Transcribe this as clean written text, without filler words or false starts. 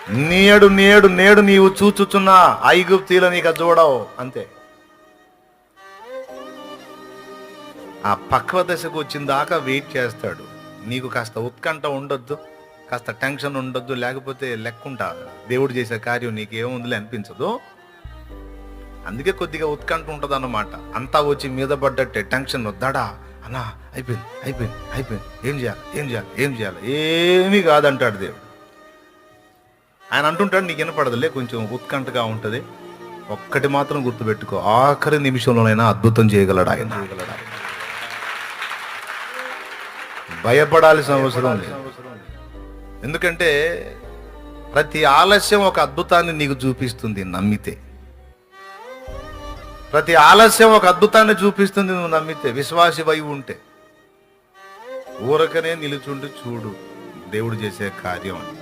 నేడు నేడు నేడు నీవు చూచుచున్న ఐగుప్తీల నీకు చూడవు అంతే. ఆ పక్వ దశకు వచ్చిన దాకా వెయిట్ చేస్తాడు. నీకు కాస్త ఉత్కంఠ ఉండొద్దు, కాస్త టెన్షన్ ఉండొద్దు, లేకపోతే లెక్కుంటా దేవుడు చేసే కార్యం నీకేముందిలే అనిపించదు. అందుకే కొద్దిగా ఉత్కంఠ ఉంటుంది అన్నమాట. అంతా వచ్చి మీద పడ్డట్టే టెన్షన్ వద్దాడా అన్నా, అయిపోయింది అయిపోయింది అయిపోయింది, ఏం చేయాలి ఏం చేయాలి ఏం చేయాలి, ఏమీ కాదంటాడు దేవుడు. ఆయన అంటుంటాడు, నీకు వినపడదులే, కొంచెం ఉత్కంఠగా ఉంటుంది, ఒక్కటి మాత్రం గుర్తుపెట్టుకో, ఆఖరి నిమిషంలోనైనా అద్భుతం చేయగలడు ఆయన. భయపడాల్సిన అవసరం లేదు. ఎందుకంటే ప్రతి ఆలస్యం ఒక అద్భుతాన్ని నీకు చూపిస్తుంది నమ్మితే. ప్రతి ఆలస్యం ఒక అద్భుతాన్ని చూపిస్తుంది నువ్వు నమ్మితే, విశ్వాసివై ఉంటే. ఊరకనే నిలుచుండి చూడు దేవుడు చేసే కార్యం అని.